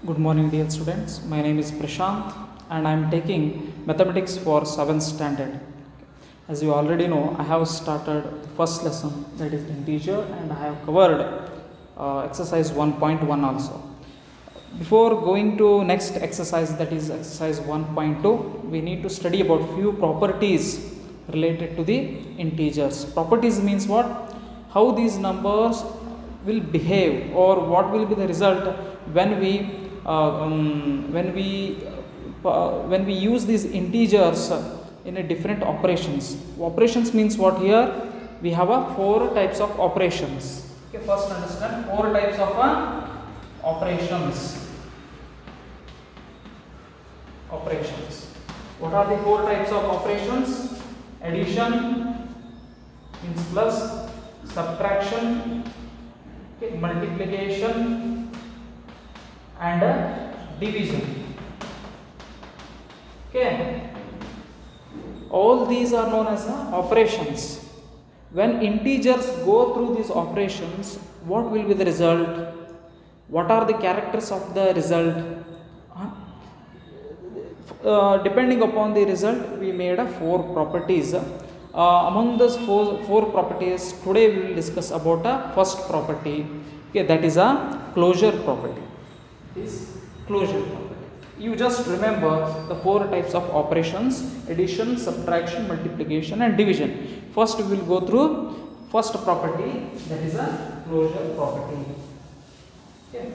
Good morning, dear students. My name is Prashant and I am taking mathematics for 7th standard. As you already know, I have started the first lesson, that is integer, and I have covered exercise 1.1 also. Before going to next exercise, that is exercise 1.2, we need to study about few properties related to the integers. Properties means what? How these numbers will behave, or what will be the result when we use these integers in a different operations. Operations means what? Here we have four types of operations. Okay, first understand four types of operations. What are the four types of operations? Addition means plus, subtraction, okay, multiplication, and division. Okay, all these are known as operations. When integers go through these operations, what will be the result? What are the characters of the result? Depending upon the result, we made four properties. Among those four properties, today we will discuss about a first property. Okay, that is a closure property. You just remember the four types of operations: addition, subtraction, multiplication, and division. First we will go through first property, that is a closure property. Okay.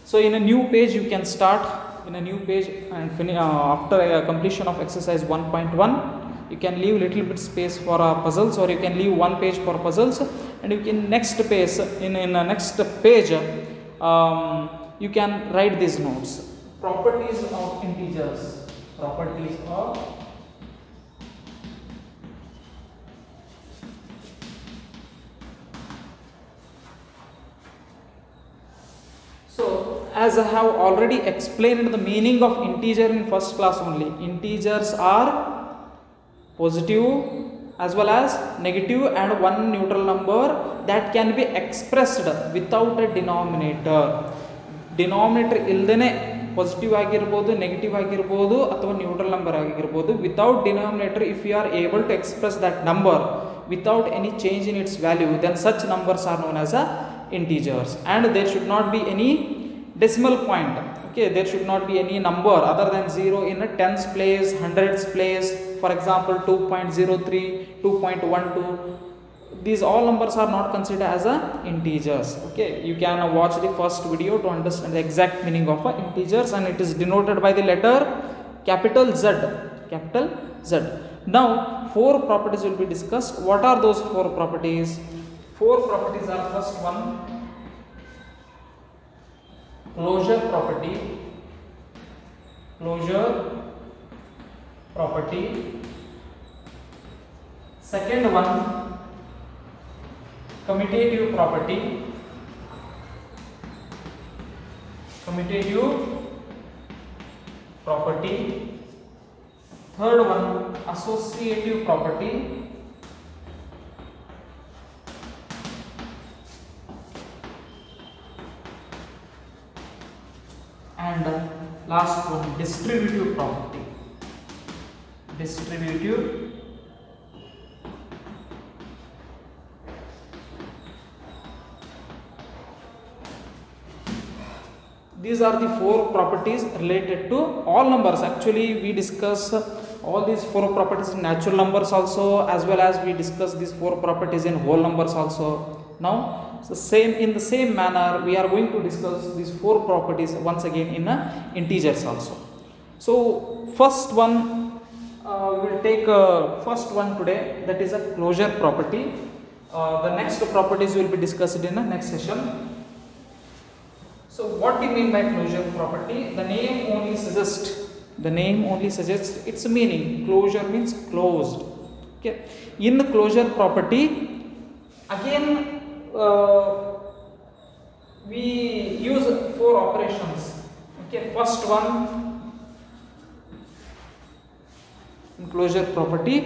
So in a new page you can start in a new page and after completion of exercise 1.1 you can leave little bit space for puzzles, or you can leave one page for puzzles, and you can next page you can write these notes. Properties of integers. So, as I have already explained the meaning of integer in first class only, integers are positive as well as negative and one neutral number that can be expressed without a denominator. Denominator ಇಲ್ಲದೇನೆ positive ಆಗಿರಬಹುದು, negative ಆಗಿರಬಹುದು, ಅಥವಾ neutral number ಆಗಿರಬಹುದು. Without denominator, if you are able to express that number without any change in its value, then such numbers are known as integers, and there should not be any decimal point. Okay, there should not be any number other than 0 in a tens place, hundreds place. For example, 2.03, 2.12. These all numbers are not considered as integers. Okay, you can watch the first video to understand the exact meaning of integers, and it is denoted by the letter capital Z. Now four properties will be discussed. What are those four properties? Four properties are: first one, closure property. Second one, commutative property. Third one, associative property. And last one, distributive property. These are the four properties related to all numbers. Actually, we discuss all these four properties in natural numbers also, as well as we discuss these four properties in whole numbers also. Now, in the same manner, we are going to discuss these four properties once again in integers also. So, first one, we will take first one today, that is a closure property. The next properties will be discussed in the next session. So what do you mean by closure property? The name only suggests its meaning. Closure means closed. Okay. In the closure property, again we use four operations. Okay. First one, in closure property,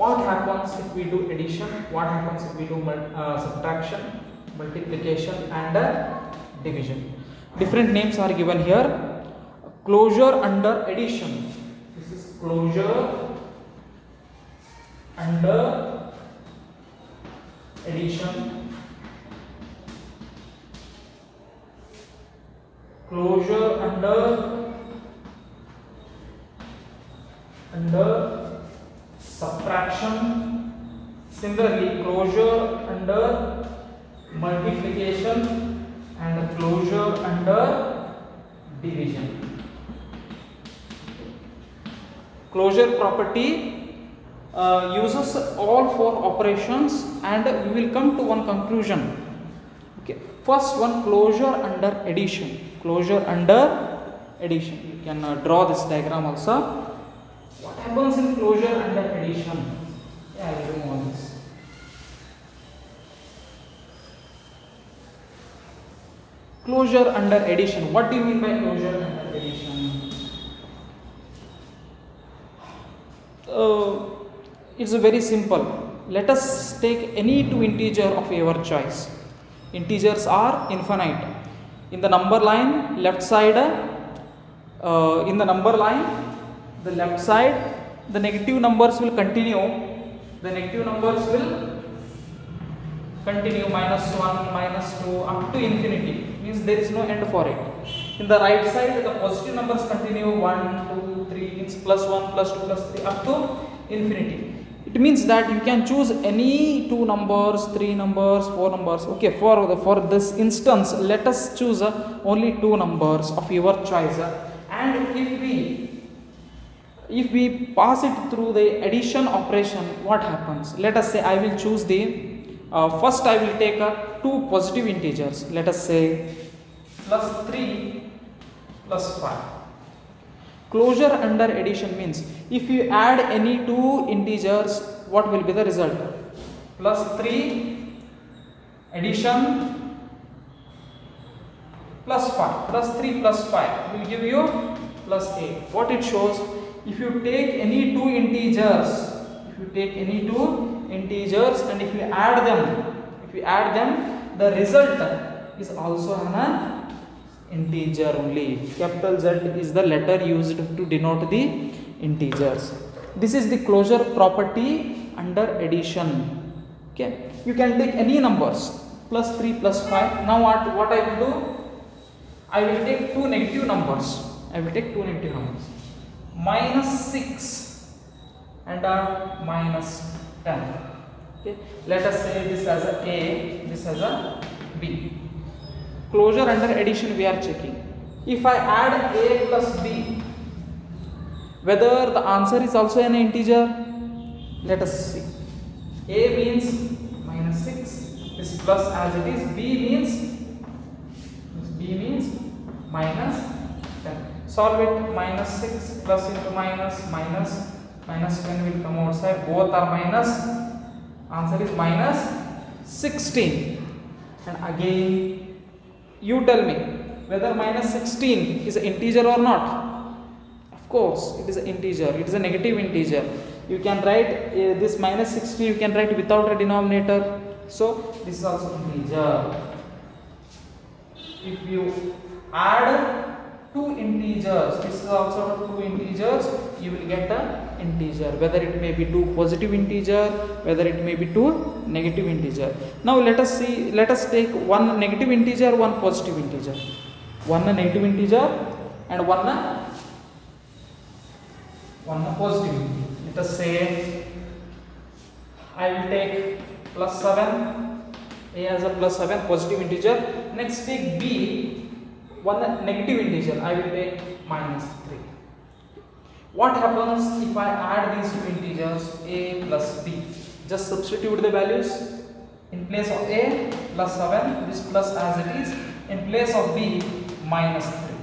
what happens if we do addition? What happens if we do subtraction? multiplication and division. Different names are given here. Closure under addition. This is closure under addition. Closure under subtraction. Similarly, closure under multiplication and closure under division. Closure property uses all four operations, and we will come to one conclusion. Okay, first one, closure under addition. Closure under addition. You can draw this diagram also. What happens in closure under addition? Yeah, I will remove this. Closure under addition. What do you mean by closure under addition? It's very simple. Let us take any two integer of your choice. Integers are infinite. In the number line, left side, in the number line, the left side, the negative numbers will continue. The negative numbers will continue, -1, -2 up to infinity. Means there is no end for it. In the right side, the positive numbers continue 1, 2, 3, means +1, +2, +3 up to infinity. It means that you can choose any two numbers, three numbers, four numbers. Okay, for this instance, let us choose only two numbers of your choice. And if we pass it through the addition operation, what happens? Let us say I will choose the first I will take two positive integers. Let us say +3 +5. Closure under addition means if you add any two integers, what will be the result? +3 addition +5. +3 +5 will give you +8. What it shows? If you take any two integers, and if you add them, the result is also an integer only. Capital Z is the letter used to denote the integers. This is the closure property under addition. Okay, you can take any numbers, +3 +5. Now what I will do? I will take two negative numbers. -6 and -10. Okay, let us say this as A, this as a B. Closure under addition we are checking. If I add A plus B, whether the answer is also an integer? Let us see. A means -6, is plus as it is. B means -10. Solve it. -6 plus into -10 will come outside. Both are minus. Answer is -16. And again, you tell me whether -16 is an integer or not. Of course, it is an integer. It is a negative integer. You can write this -16. You can write without a denominator. So this is also integer. If you add two integers, this is also two integers, you will get an integer, whether it may be two positive integer, whether it may be two negative integer. Now let us take one negative integer, one positive integer, one negative integer and one positive integer. Let us say I will take +7, A as a +7 positive integer. Next take B, one negative integer, I will take -3. What happens if I add these two integers, A plus B? Just substitute the values. In place of A +7, this plus as it is. In place of B -3.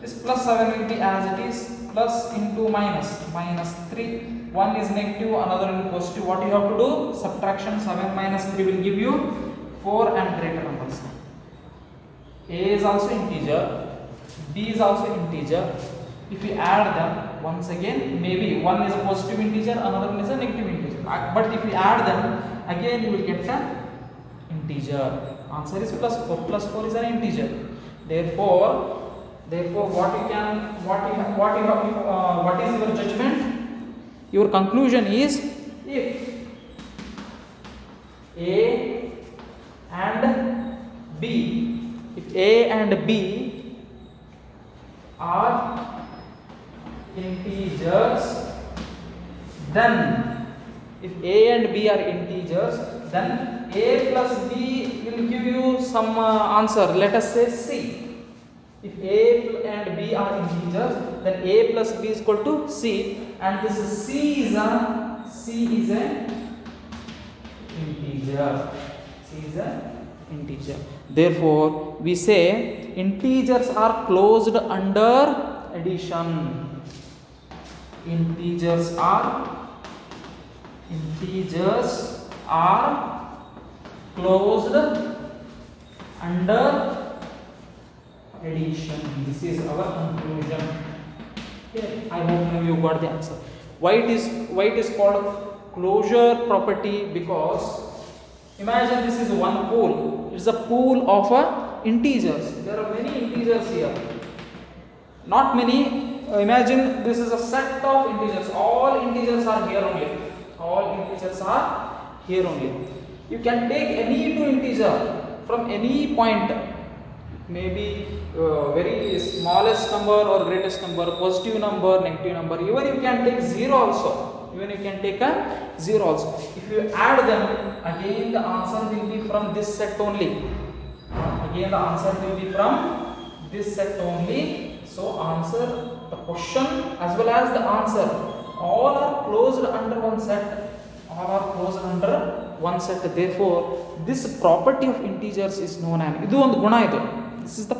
This +7 will be as it is, plus into -3. One is negative, another is positive. What you have to do? Subtraction. 7 minus 3 will give you 4 and greater numbers. A is also integer, B is also integer. If you add them, once again, maybe one is a positive integer, another one is a negative integer. But if you add them, again you will get an integer. integer. Answer is plus 4. Plus 4 is an integer. Therefore what is your judgment? Your conclusion is, if A and B, if A and B are integers, then if A and B are integers, then A plus B will give you some answer. Let us say C. If A and B are integers, then A plus B is equal to C, and this is C is a integer. C is a integer. Therefore, we say integers are closed under addition. Integers are closed under addition. This is our conclusion. Okay, I hope now you got the answer. Why it is called closure property? Because imagine this is one pool. It's a pool of integers. There are many integers here. Not many. Imagine this is a set of integers. All integers are here only. You can take any two integer from any point. Maybe very smallest number or greatest number, positive number, negative number. Even you can take zero also. If you add them, again the answer will be from this set only. So answer, the question as well as the answer, all are closed under one set. Therefore, this property of integers is known as, this is the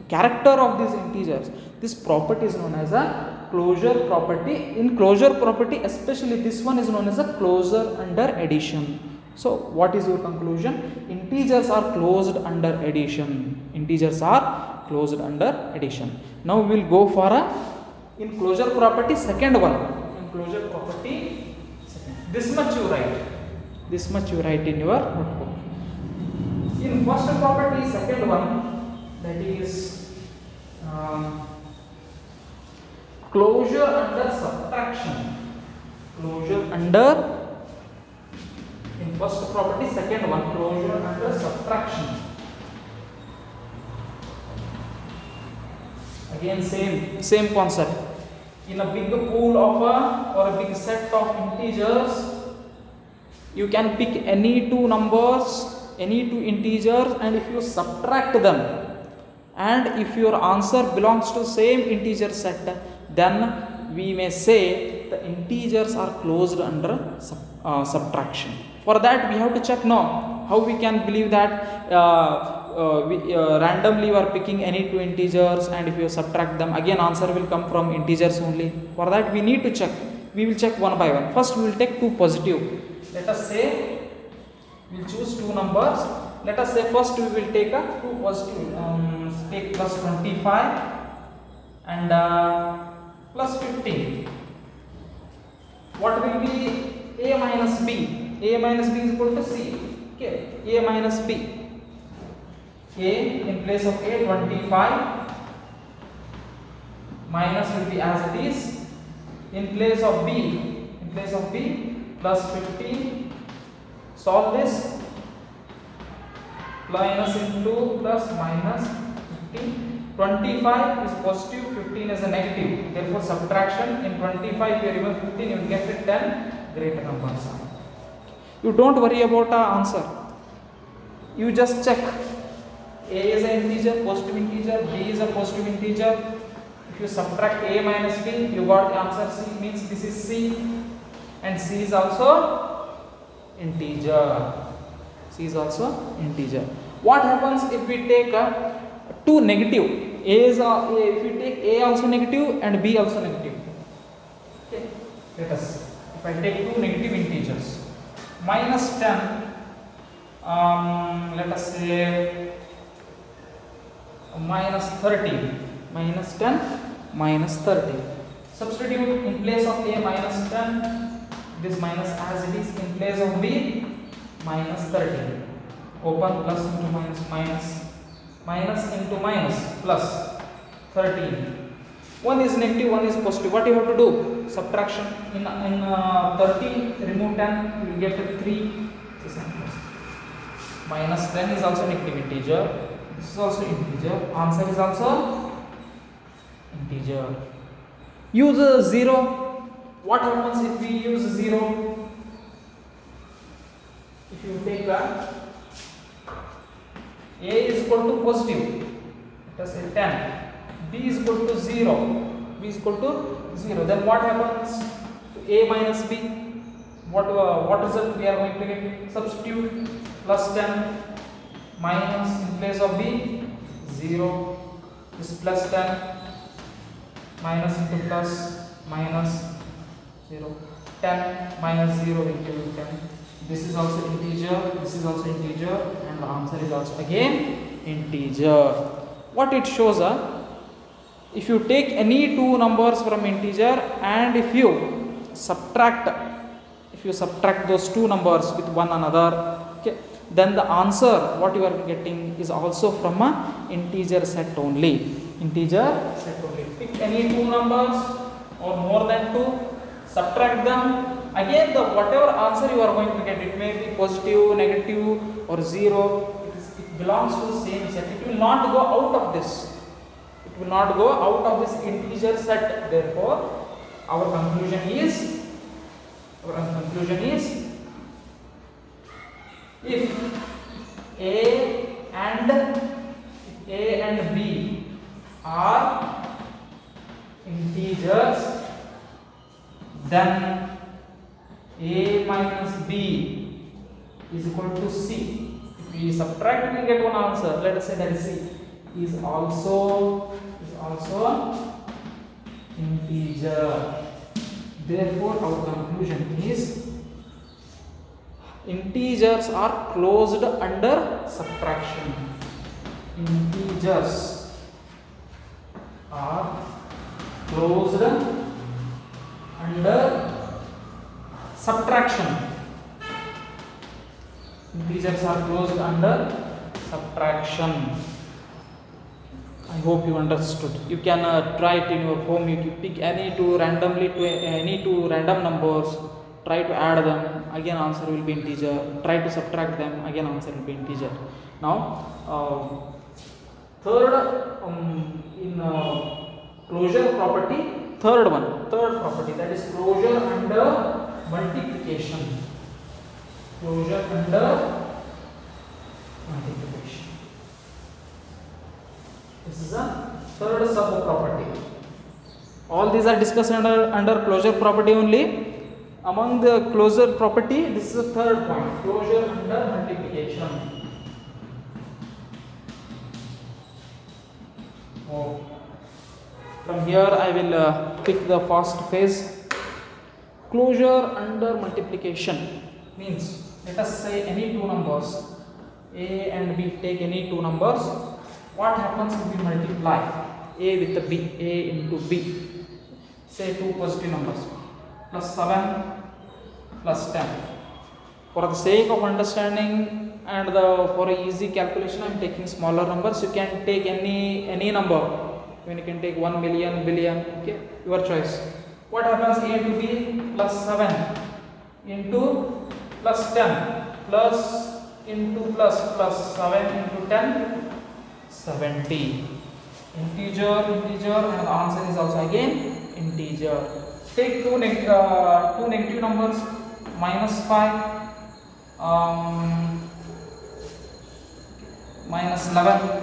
character of these integers. This property is known as a closure property. In closure property, especially this one is known as a closure under addition. So what is your conclusion? Integers are closed under addition. Now we will go for in closure property second one. This much you write in your notebook. In first property, second one, that is closure under subtraction. In first property, second one, closure under subtraction. Again same concept. In a big pool of or a big set of integers, you can pick any two integers, and if you subtract them, and if your answer belongs to same integer set, then we may say the integers are closed under subtraction. For that we have to check now how we can believe that randomly you are picking any two integers, and if you subtract them, again answer will come from integers only. For that we need to check. We will check one by one. First we will take two positive. Let us say we will choose two numbers. Let us say first we will take two positive. Take plus 25 and plus 15. What will be A minus B? A minus B is equal to C. Okay, A minus B. A in place of A 25, minus will be as it is. In place of B plus 15. Solve this. Minus into plus minus 15. 25 is positive, 15 is a negative. Therefore subtraction. In 25 you remove 15, you will get 10 greater numbers. You don't worry about the answer. You just check. A is an integer, positive integer. B is a positive integer. If you subtract A minus B, you got the answer C. Means this is C, and C is also integer. What happens if we take two negative? If we take A also negative and B also negative. Okay. Let us. If I take two negative integers, minus 10. Let us say minus 30. Minus 10, minus 30. Substitute in place of A minus 10. This minus as it is. In place of B minus 30. open, plus into minus, minus, minus into minus, plus 13. One is negative, one is positive. What you have to do? Subtraction. In 13, remove 10, you will get 3. Minus 10 is also negative integer. This is also integer. Answer is also integer. Use 0. What happens if we use 0? If you take that, A is equal to positive, let us say 10. B is equal to 0. B is equal to 0. Then what happens to A minus B? What result we are going to get? Substitute. Plus 10 minus in place of B 0. This plus 10 minus into plus minus 0. 10 minus 0 into 10. This is also integer. This is also integer, and the answer is also again integer. What it shows if you take any two numbers from integer and if you subtract those two numbers with one another, okay, then the answer what you are getting is also from a integer set only. Integer set only. Pick any two numbers or more than two, subtract them. Again, the whatever answer you are going to get, it may be positive, negative, or 0. It belongs to the same set. It will not go out of this. It will not go out of this integer set. Therefore, our conclusion is if A and B are integers, then A minus B is equal to C. If we subtract, we will get one answer. Let us say that is C is also integer. Therefore, our conclusion is integers are closed under subtraction. Integers are closed under subtraction. Integers are closed under subtraction. I hope you understood. You can try it in your home. You can pick any two random numbers. Try to add them. Again, answer will be integer. Try to subtract them. Again, answer will be integer. Now, third in closure property. Third property, that is closure under multiplication. Closure under multiplication. This is a third sub property. All these are discussed under closure property only. Among the closure property, this is the third point. Closure under multiplication. From here I will pick the first phase. Closure under multiplication means, let us say any two numbers A and B. Take any two numbers. What happens if we multiply A with B? A into B. Say two positive numbers. Plus 7 plus 10. For the sake of understanding and for a easy calculation, I am taking smaller numbers. You can take any number. When you can take 1 million, billion, okay, your choice. What happens? A into B plus 7 into plus 10 plus into plus 7 into 10, 70. Integer, and the answer is also again integer. Take two negative numbers, minus 5, minus 11,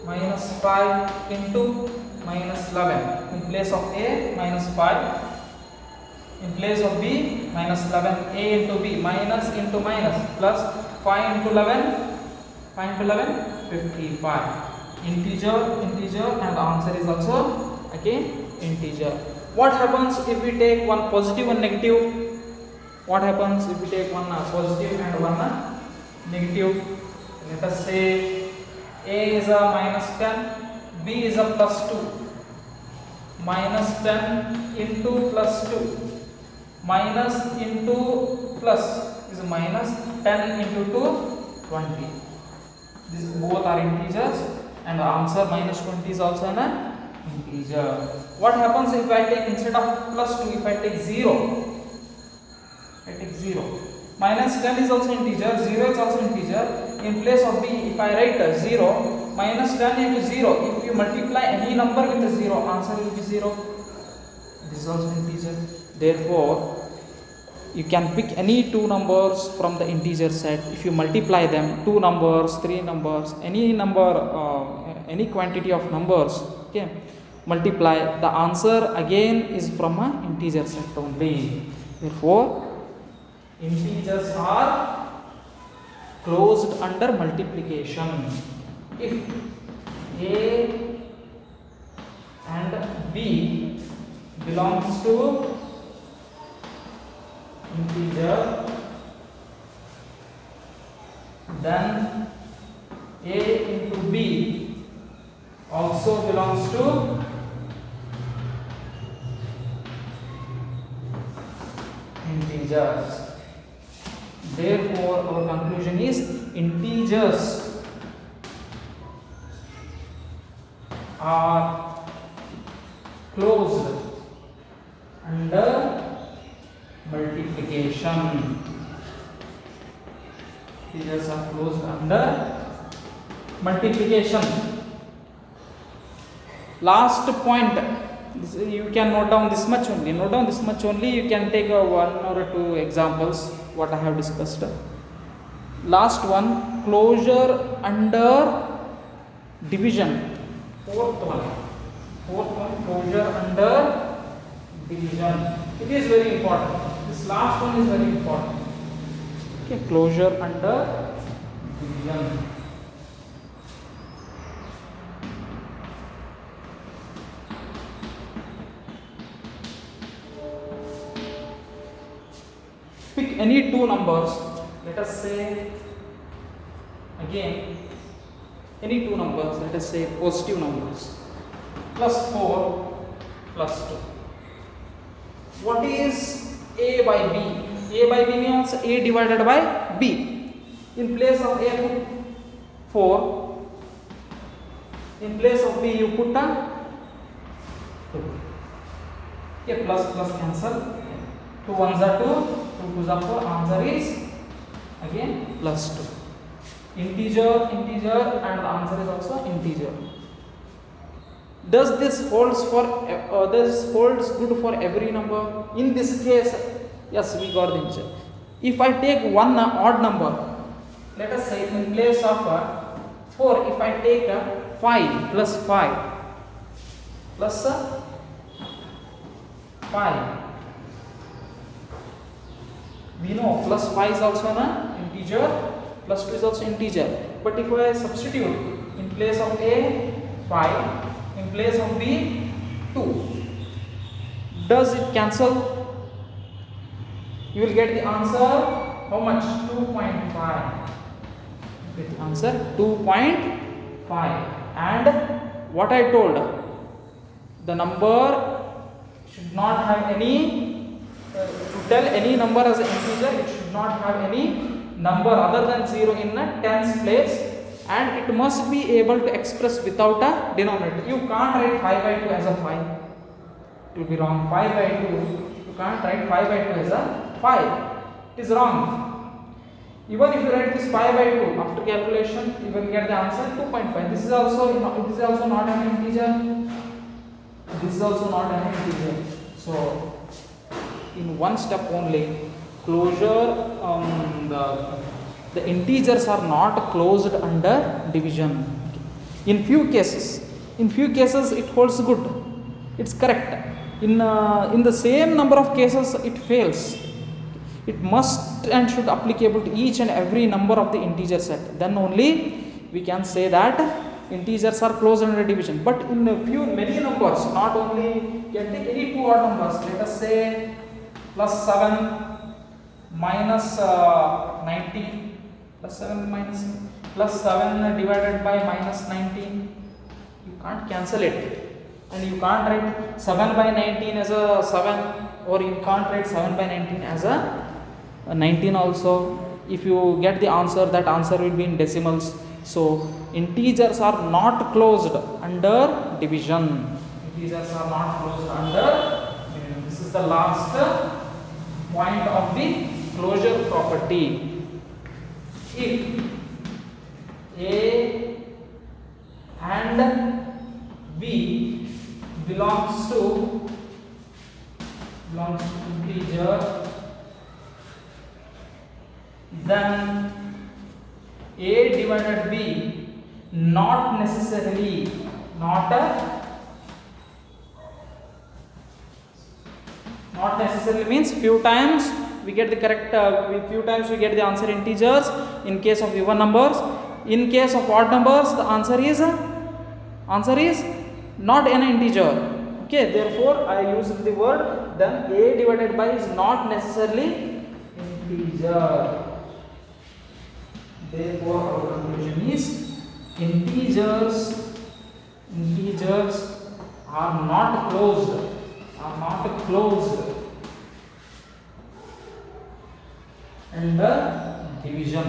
minus 5 into minus 11. In place of A, minus 5. In place of B, minus 11. A into B, minus into minus, plus 5 into 11, 55. Integer, and the answer is also again integer. What happens if we take one positive and negative? What happens if we take one positive and one negative? Let us say A is a minus 10, B is a plus 2. Minus 10 into plus 2. Minus into plus is minus 10 into 2, 20. These both are integers, and the answer minus 20 is also an integer. What happens if I take, instead of plus 2, if I take 0? I take 0. Minus 10 is also integer, 0 is also integer. In place of b, if I write 0, minus 10 into 0, if you multiply any number with a 0, answer will be 0. This is also integer. Therefore, you can pick any two numbers from the integer set. If you multiply them, 2 numbers, 3 numbers, any number, any quantity of numbers, okay, multiply, the answer again is from an integer set only. Therefore, integers are closed under multiplication. If a and b belongs to integer, then a into b also belongs to integers. Therefore, our conclusion is integers are closed under multiplication. Integers are closed under multiplication. Last point, you can note down this much only. Note down this much only. You can take one or two examples what I have discussed. Last one, closure under division. Fourth one, closure under division. It is very important. This last one is very important. Okay, closure under division. Pick any two numbers. Let us say again any two numbers. Let us say positive numbers. Plus 4 plus 2. What is a by b? A by b means a divided by b. In place of a put 4. In place of b you put a 2. Okay, plus plus cancel. 2 ones are 2, 2 twos are 4. Answer is again plus 2. Integer, integer, and the answer is also integer. Does this holds good for every number? In this case, yes, we got the answer. If I take one odd number, let us say in place of 4, if I take 5 plus 5 plus 5, we know plus 5 is also an integer, plus 2 is also integer. But if I substitute in place of a 5, in place of b 2, does it cancel? You will get the answer how much? 2.5. Get the answer 2.5. And what I told, the number should not have any, to tell any number as an integer, it should not have any number other than 0 in a tens place, and it must be able to express without a denominator. You can't write 5 by 2 as a 5. It will be wrong. 5 by 2, you can't write 5 by 2 as a 5. It is wrong. Even if you write this 5 by 2, after calculation, you will get the answer 2.5. This is also not an integer. This is also not an integer. So, in one step only, closure, the integers are not closed under division. In few cases it holds good, it's correct. In the same number of cases it fails. It must and should applicable to each and every number of the integer set. Then only we can say that integers are closed under division. But in many numbers, not only, you can take any two odd numbers. Let us say plus 7 minus 19, plus 7 minus plus 7 divided by minus 19. You can't cancel it, and you can't write 7 by 19 as a 7, or you can't write 7 by 19 as a 19 also. if you get the answer, that answer will be in decimals. So integers are not closed under division. Integers are not closed under division. This is the last point of the closure property. If A and B belongs to integer, then A divided B not necessarily means few times we get the correct, few times we get the answer integers in case of even numbers. In case of odd numbers, the answer is not an integer. Okay, therefore I use the word, then A divided by is not necessarily integer. Therefore our conclusion is integers are not closed under division.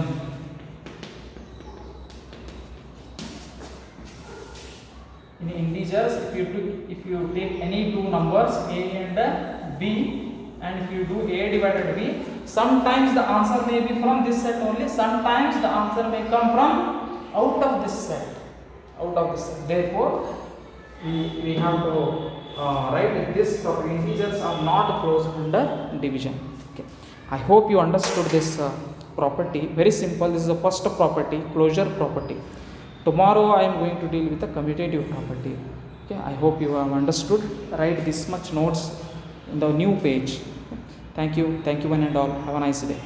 In integers, if you take any two numbers A and B, and if you do A divided B, sometimes the answer may be from this set only, sometimes the answer may come from out of this set. Therefore we have to write this property: integers are not closed under division. Okay, I hope you understood this property. Very simple. This is the first property, closure property. Tomorrow I am going to deal with the commutative property. Okay, I hope you have understood. Write this much notes in the new page. Thank you one and all. Have a nice day.